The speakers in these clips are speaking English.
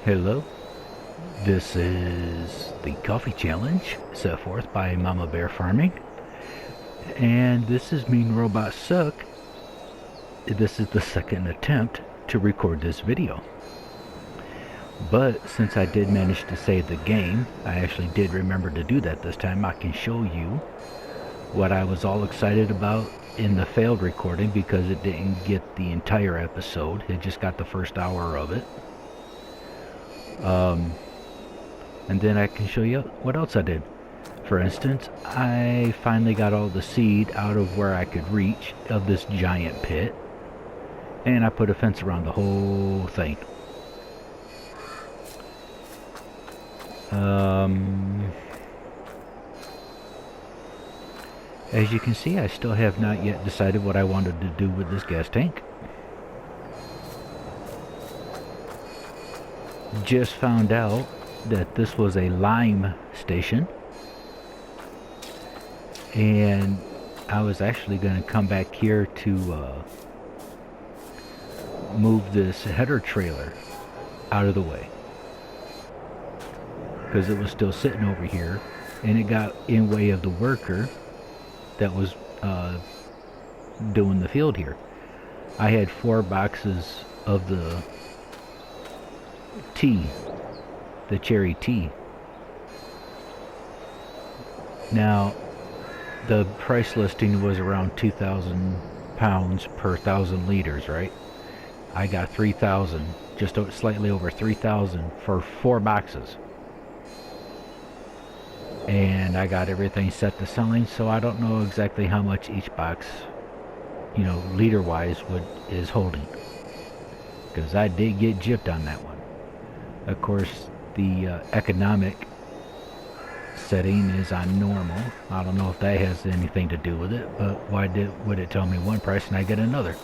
Hello, this is the coffee challenge set forth by Mama Bear Farming, and this is Mean Robots Suck. This is the second attempt to record this video, but since I did manage to save the game, I actually did remember to do that this time. I can show you what I was all excited about in the failed recording because it didn't get the entire episode. It just got the first hour of it. And then I can show you what else I did. For instance, I finally got all the seed out of where I could reach of this giant pit, and I put a fence around the whole thing. As you can see, I still have not yet decided what I wanted to do with this gas tank. Just found out that this was a lime station, and I was actually going to come back here to move this header trailer out of the way because it was still sitting over here and it got in way of the worker that was doing the field here. I had 4 boxes of the tea, the cherry tea. Now the price listing was around 2,000 pounds per 1,000 liters, right? I got 3,000, just slightly over 3,000 for 4 boxes, and I got everything set to selling, so I don't know exactly how much each box, you know, liter wise is holding, because I did get gypped on that one. Of course, the economic setting is on normal. I don't know if that has anything to do with it, but why would it tell me one price and I get another?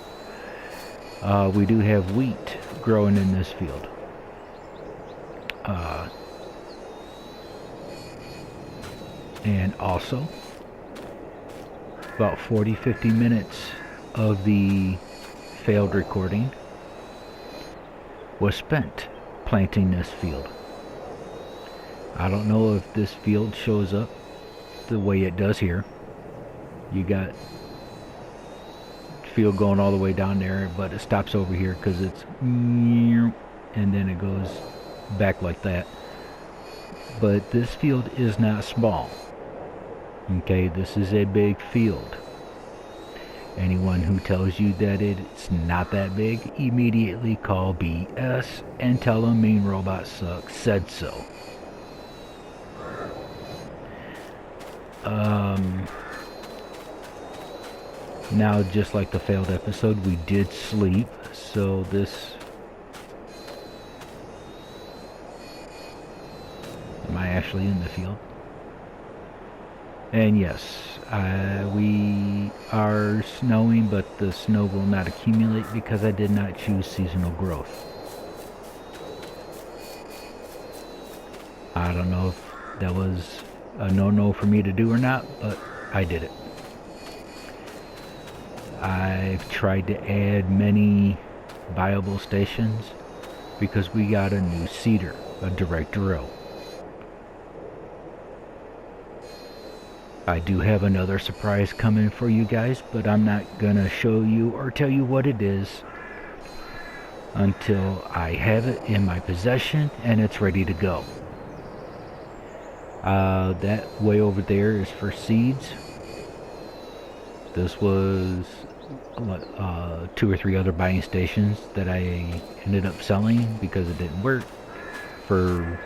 We do have wheat growing in this field. And also, about 40-50 minutes of the failed recording was spent planting this field. I don't know if this field shows up the way it does here. You got field going all the way down there, but it stops over here because it's and then it goes back like that. But this field is not small. Okay, this is a big field. Anyone who tells you that it's not that big, immediately call BS and tell them Mean Robots Suck said so. Now, just like the failed episode, we did sleep, so this... Am I actually in the field? And yes, we are snowing, but the snow will not accumulate because I did not choose seasonal growth. I don't know if that was a no-no for me to do or not, but I did it. I've tried to add many viable stations because we got a new seeder, a direct drill. I do have another surprise coming for you guys, but I'm not gonna show you or tell you what it is until I have it in my possession and it's ready to go. That way over there is for seeds. This was 2 or 3 other buying stations that I ended up selling because it didn't work for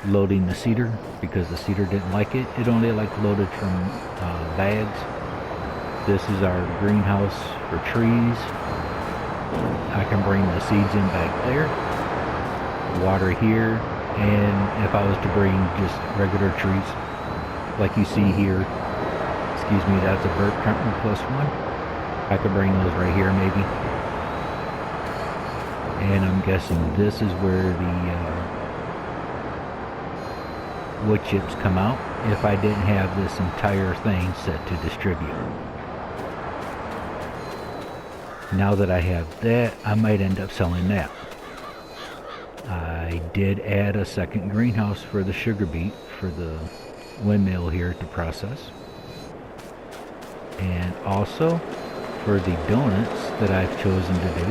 loading the seeder, because the seeder didn't like it. It only loaded from bags. This is our greenhouse for trees. I can bring the seeds in back there, water here, and if I was to bring just regular trees like you see here, excuse me, that's a burp counter plus 1, I could bring those right here maybe. And I'm guessing this is where the wood chips come out if I didn't have this entire thing set to distribute. Now that I have that, I might end up selling that. I I did add a second greenhouse for the sugar beet for the windmill here to process. And also for the donuts that I've chosen to do.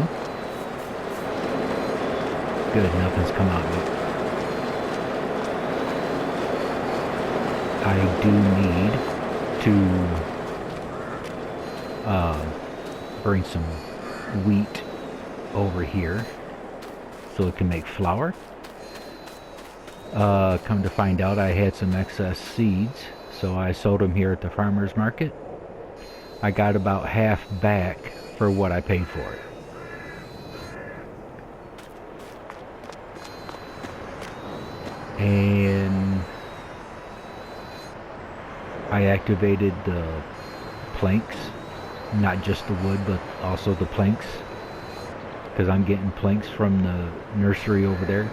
Good, nothing's come out yet. I do need to bring some wheat over here so it can make flour. Come to find out, I had some excess seeds, so I sold them here at the farmer's market. I got about half back for what I paid for it. And I activated the planks, not just the wood, but also the planks, because I'm getting planks from the nursery over there,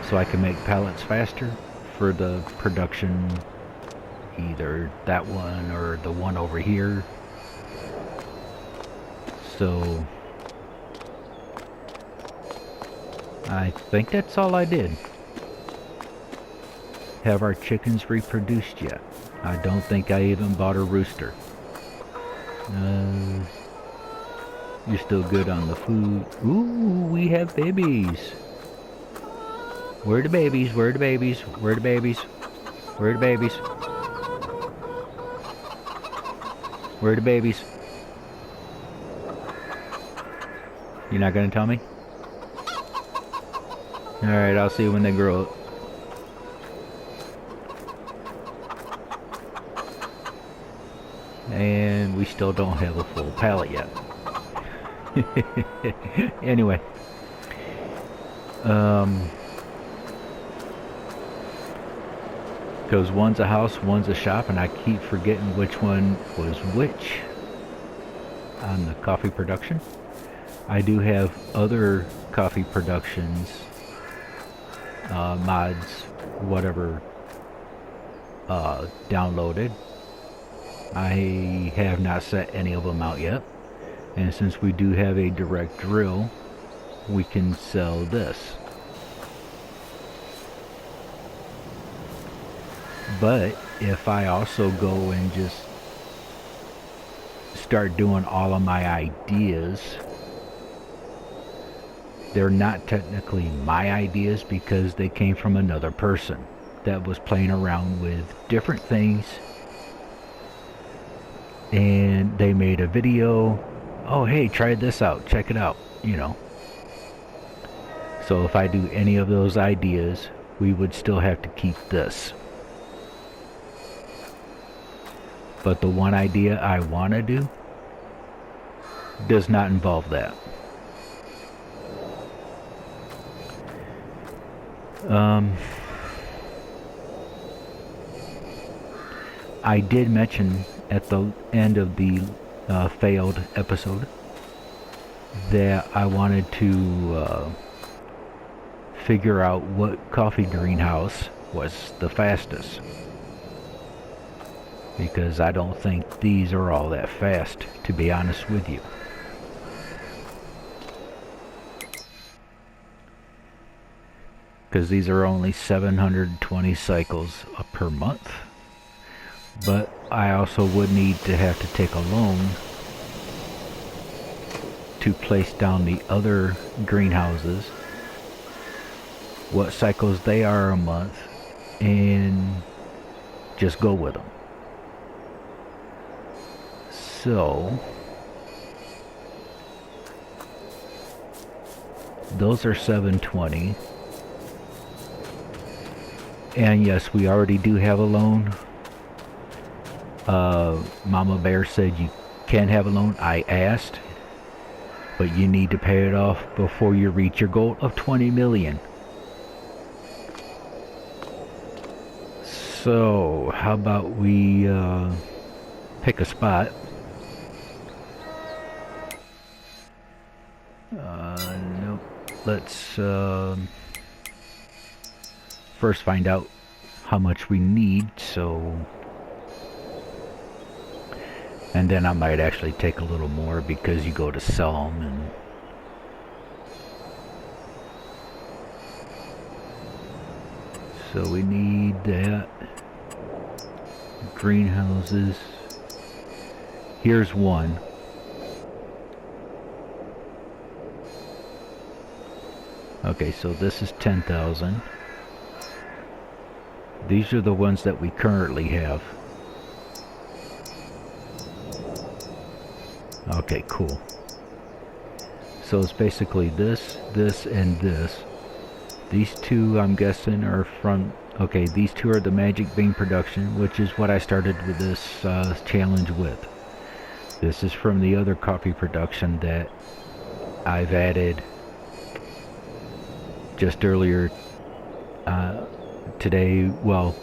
so I can make pallets faster for the production, either that one or the one over here. So I think that's all I did. Have our chickens reproduced yet? I don't think I even bought a rooster. You're still good on the food. Ooh, we have babies. Where are the babies? Where are the babies? Where are the babies? Where are the babies? Where are the babies? You're not gonna tell me? Alright, I'll see you when they grow up. And we still don't have a full pallet yet. Anyway. Because one's a house, one's a shop, and I keep forgetting which one was which on the coffee production. I do have other coffee productions, mods, whatever, downloaded. I have not set any of them out yet, and since we do have a direct drill, we can sell this. But if I also go and just start doing all of my ideas, they're not technically my ideas because they came from another person that was playing around with different things, and they made a video. Oh, hey, try this out, check it out, you know. So if I do any of those ideas, we would still have to keep this. But the one idea I want to do does not involve that. I did mention at the end of the failed episode that I wanted to figure out what coffee greenhouse was the fastest, because I don't think these are all that fast, to be honest with you. Because these are only 720 cycles per month. But I also would need to have to take a loan to place down the other greenhouses, what cycles they are a month, and just go with them. So those are 720. And yes, we already do have a loan. Mama Bear said you can have a loan. I asked, but you need to pay it off before you reach your goal of 20 million. So how about we pick a spot. Nope. Let's first find out how much we need, so, and then I might actually take a little more because you go to sell them, So we need that. Greenhouses. Here's one. Okay, so this is 10,000. These are the ones that we currently have. Okay, cool. So it's basically this, this, and this. These two, I'm guessing, are from... Okay, these two are the Magic Bean production, which is what I started with this challenge with. This is from the other coffee production that I've added just earlier today. Well,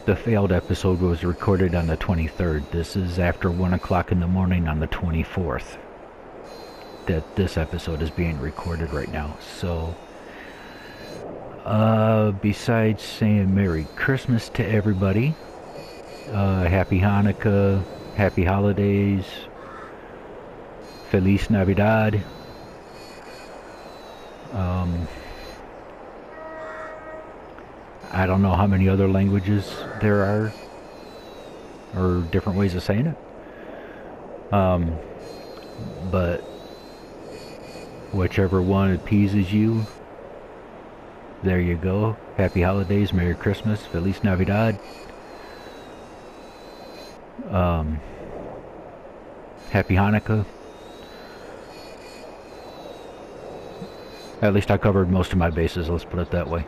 the failed episode was recorded on the 23rd. This is after 1 o'clock in the morning on the 24th that this episode is being recorded right now. So, besides saying Merry Christmas to everybody, Happy Hanukkah, Happy Holidays, Feliz Navidad. I don't know how many other languages there are, or different ways of saying it. But whichever one appeases you, there you go. Happy Holidays, Merry Christmas, Feliz Navidad. Happy Hanukkah. At least I covered most of my bases, let's put it that way.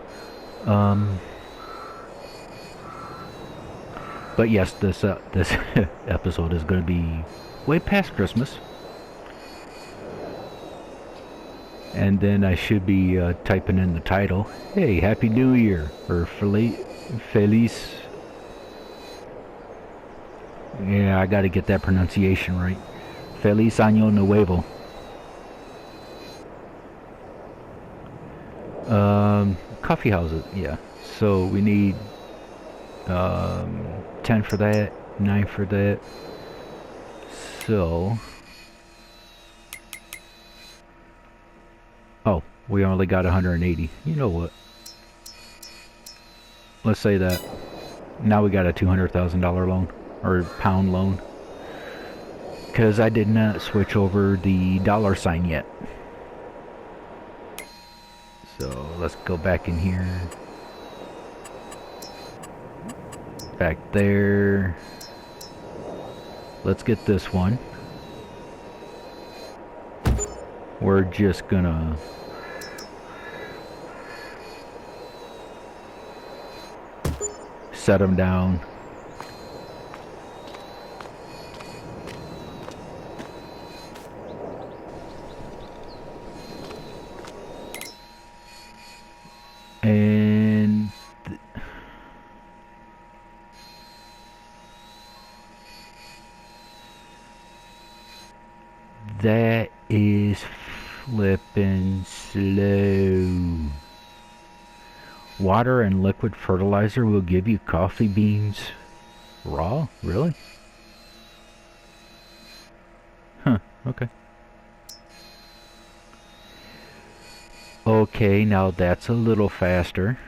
But yes, this episode is going to be way past Christmas. And then I should be typing in the title. Hey, Happy New Year, or Feliz. Yeah, I got to get that pronunciation right. Feliz Año Nuevo. Coffee houses, yeah. So we need 10 for that, 9 for that. So, oh, we only got 180. You know what? Let's say that. Now we got a $200,000 loan, or pound loan. Because I did not switch over the dollar sign yet. So let's go back in here. Back there. Let's get this one. We're just gonna set them down. And that is flippin' slow. Water and liquid fertilizer will give you coffee beans raw? Really? Huh, okay. Okay, now that's a little faster.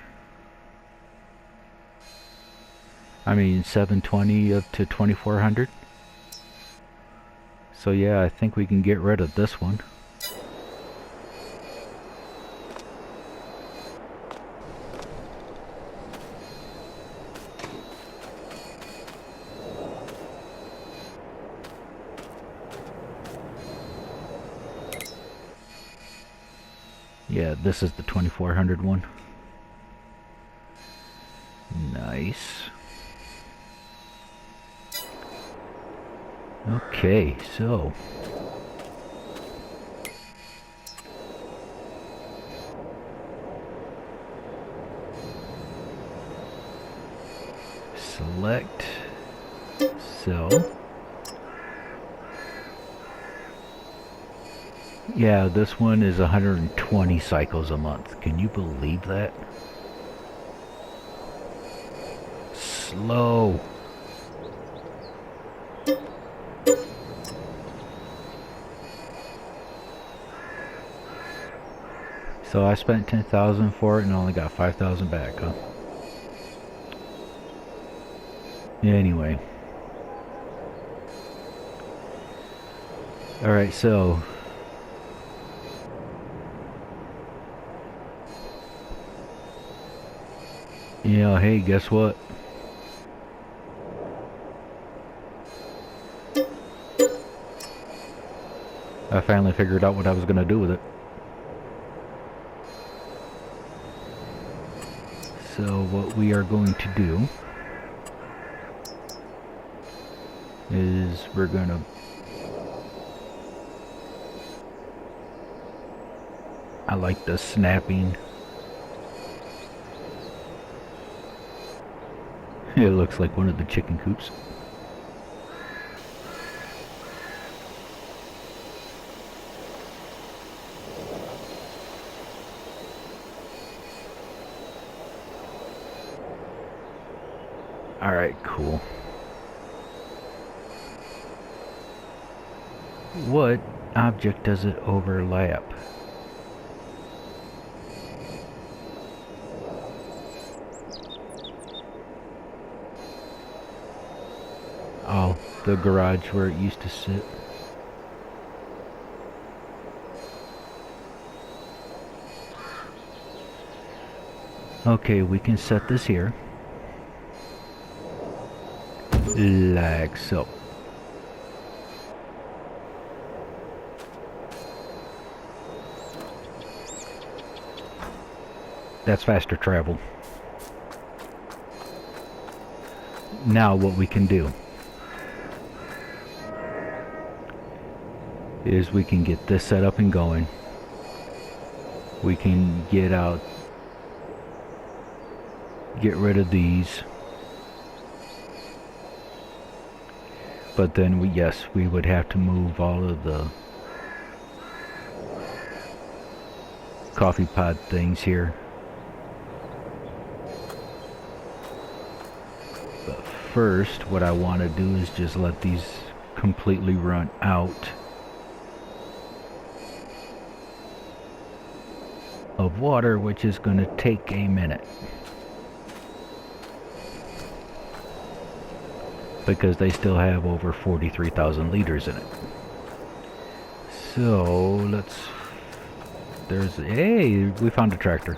I mean, 720 up to 2400. So yeah, I think we can get rid of this one. Yeah, this is the 2400 one. Nice. Okay, so select sell. Yeah, this one is 120 cycles a month. Can you believe that? Slow. So I spent 10,000 for it and only got 5,000 back, huh? Anyway. Alright, so yeah, hey, guess what? I finally figured out what I was gonna do with it. So what we are going to do is we're gonna I like the snapping. It looks like one of the chicken coops. Alright, cool. What object does it overlap? Oh, the garage where it used to sit. Okay, we can set this here. Like so. That's faster travel. Now what we can do is we can get this set up and going. We can get rid of these. But then we would have to move all of the coffee pod things here. But first, what I want to do is just let these completely run out of water, which is going to take a minute. Because they still have over 43,000 liters in it. So hey, we found a tractor.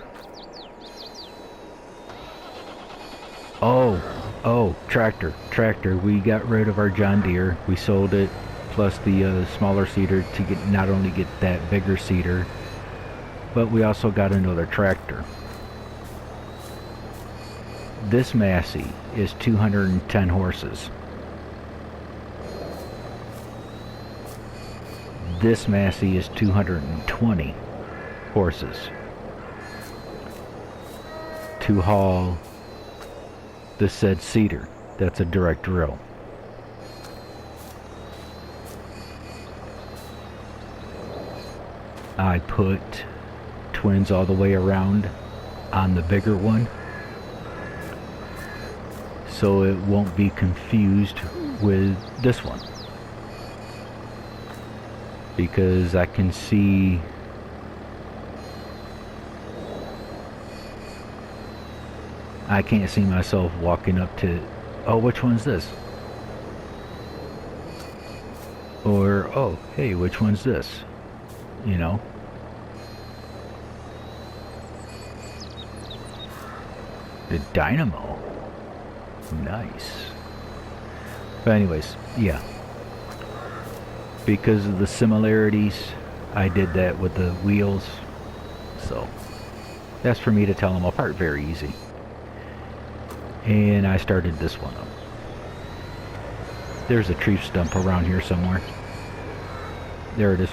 Oh, tractor. We got rid of our John Deere. We sold it, plus the smaller seeder to not only get that bigger seeder, but we also got another tractor. This Massey is 210 horses. This Massey is 220 horses to haul the said seeder. That's a direct drill. I put twins all the way around on the bigger one, so it won't be confused with this one, because I can see I can't see myself walking up to, oh, which one's this? Or, oh, hey, which one's this? You know? The dynamo. Nice. But anyways, yeah. Because of the similarities, I did that with the wheels. So, that's for me to tell them apart very easy. And I started this one up. There's a tree stump around here somewhere. There it is.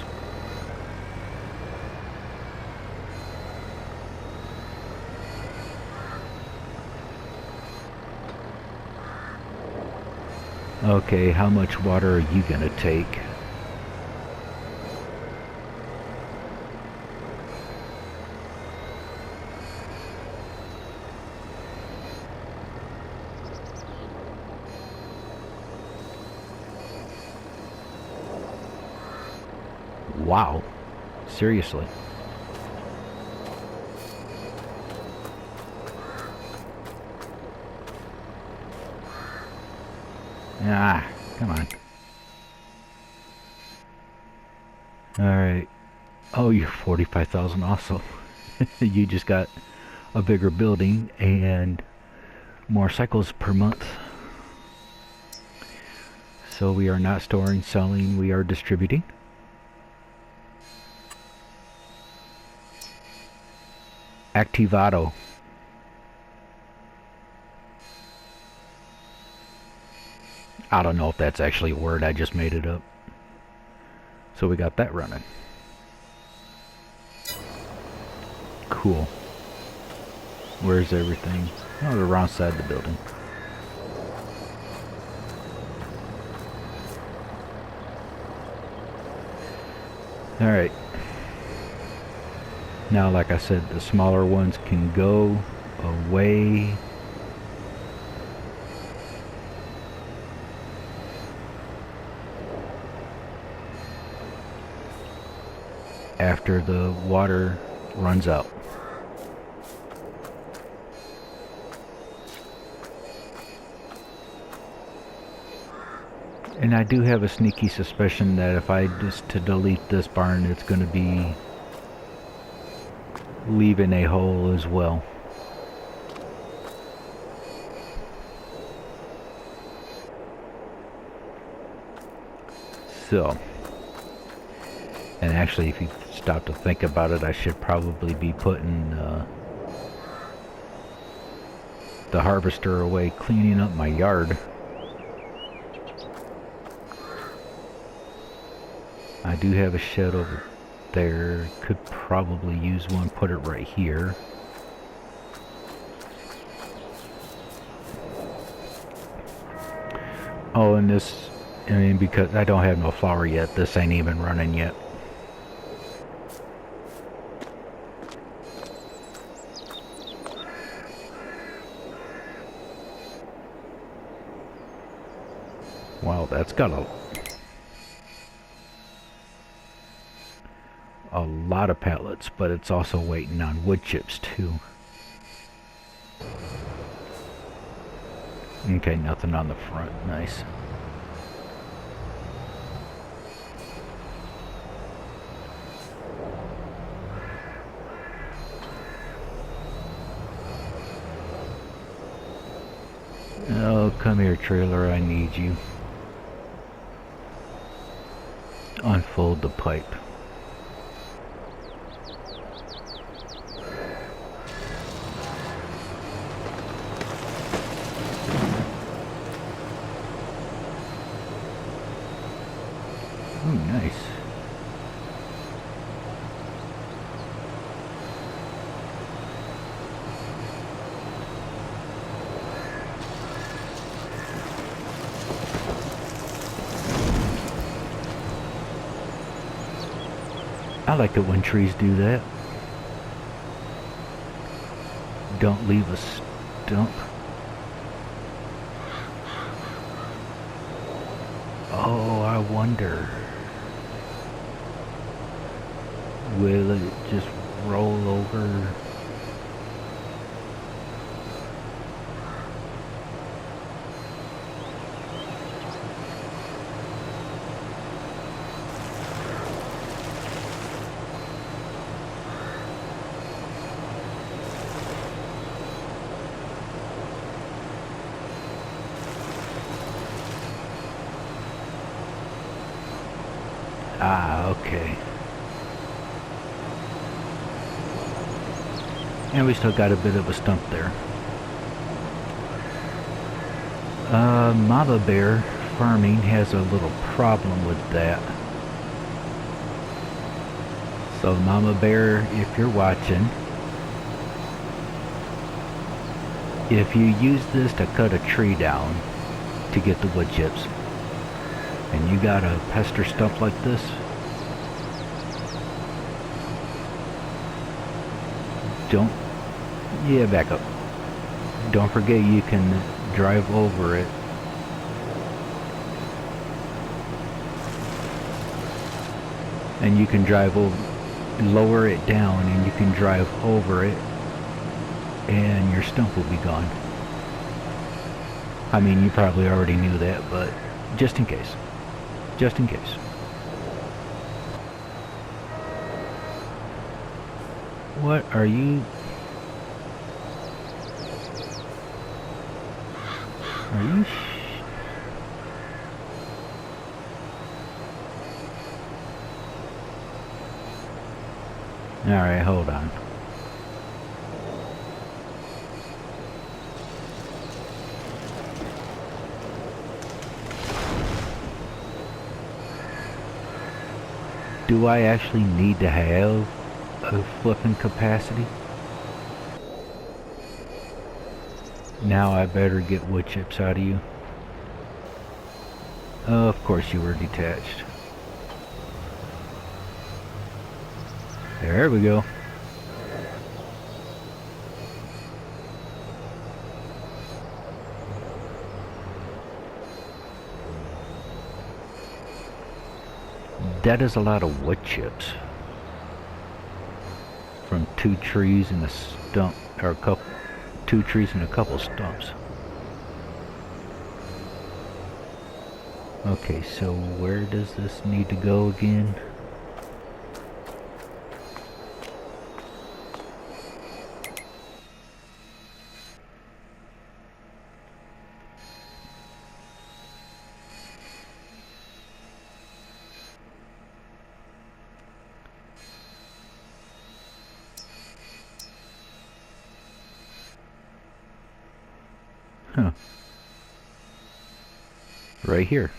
Okay, how much water are you gonna take? Wow. Seriously. Ah, come on. Alright. Oh, you're 45,000 also. You just got a bigger building and more cycles per month. So we are not storing, selling, we are distributing. Activado. I don't know if that's actually a word, I just made it up. So we got that running. Cool. Where's everything? Oh, the wrong side of the building. Alright. Now, like I said, the smaller ones can go away. After the water runs out. And I do have a sneaky suspicion that if I just to delete this barn, it's going to be leaving a hole as well. So, and actually if you stop to think about it, I should probably be putting the harvester away, cleaning up my yard. I do have a shed over there. Could probably use one, put it right here. Oh, and this, I mean, because I don't have no flour yet, this ain't even running yet. Wow, that's got a lot of pallets, but it's also waiting on wood chips too. Okay, nothing on the front. Nice. Oh, come here, trailer, I need you. Unfold the pipe. Oh, nice. I like it when trees do that. Don't leave a stump. Oh, I wonder. Will it just roll over? Ah, okay. And we still got a bit of a stump there. Mama Bear Farming has a little problem with that. So Mama Bear, if you're watching, if you use this to cut a tree down to get the wood chips, and you got a pester stump like this, back up. Don't forget you can drive over it. And you can drive over, lower it down, and you can drive over it, and your stump will be gone. I mean, you probably already knew that, but just in case. Just in case. What are you... Are you... Alright, hold on. Do I actually need to have a flipping capacity? Now I better get wood chips out of you. Of course you were detached. There we go. That is a lot of wood chips. From 2 trees and a stump, or a couple, 2 trees and a couple stumps. Okay, so where does this need to go again? Huh. Right here.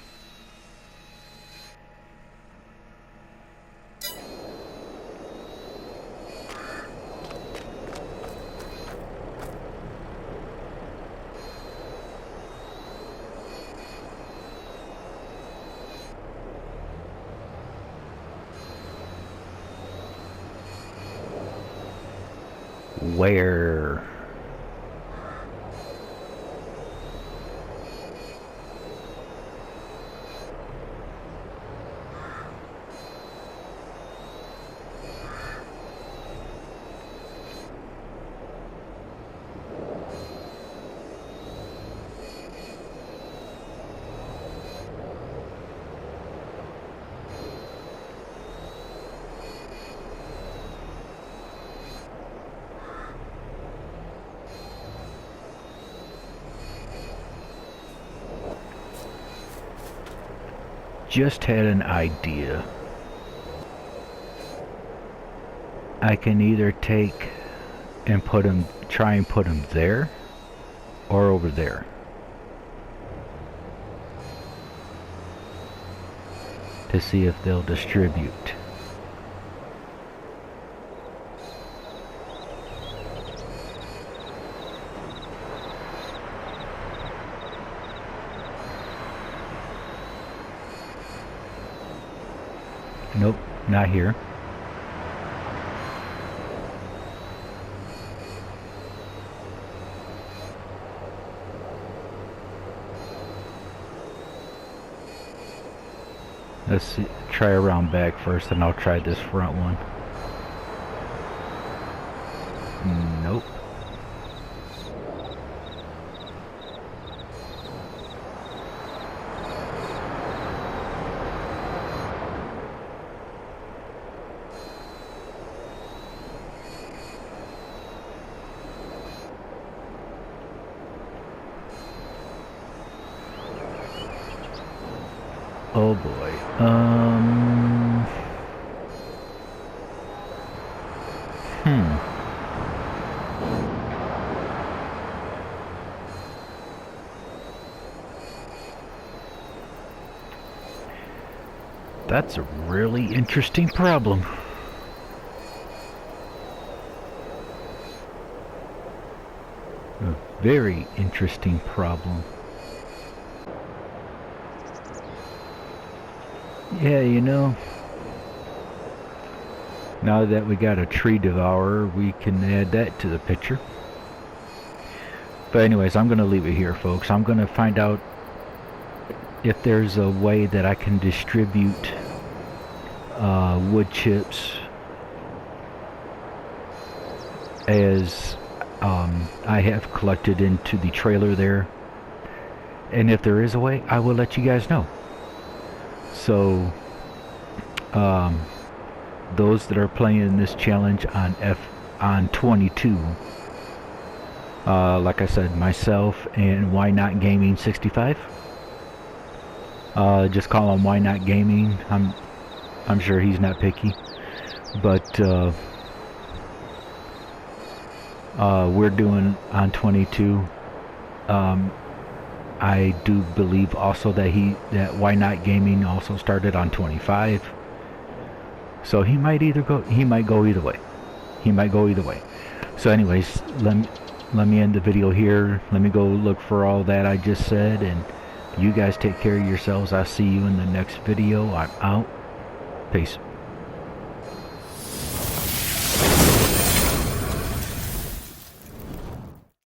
Where? Just had an idea. I can either take and put them, try and put them there or over there. To see if they'll distribute. Nope, not here. Let's see, try around back first, and I'll try this front one. Nope. Oh boy. That's a really interesting problem. A very interesting problem. Yeah, you know, now that we got a tree devourer, we can add that to the picture. But anyways, I'm going to leave it here, folks. I'm going to find out if there's a way that I can distribute wood chips as I have collected into the trailer there. and if there is a way, I will let you guys know. So those that are playing this challenge on 22, like I said, myself and Why Not Gaming 65, just call him Why Not Gaming. I'm sure he's not picky, but we're doing on 22. I do believe also that Why Not Gaming also started on 25. So he might go either way. He might go either way. So anyways, let me end the video here. Let me go look for all that I just said, and you guys take care of yourselves. I'll see you in the next video. I'm out. Peace.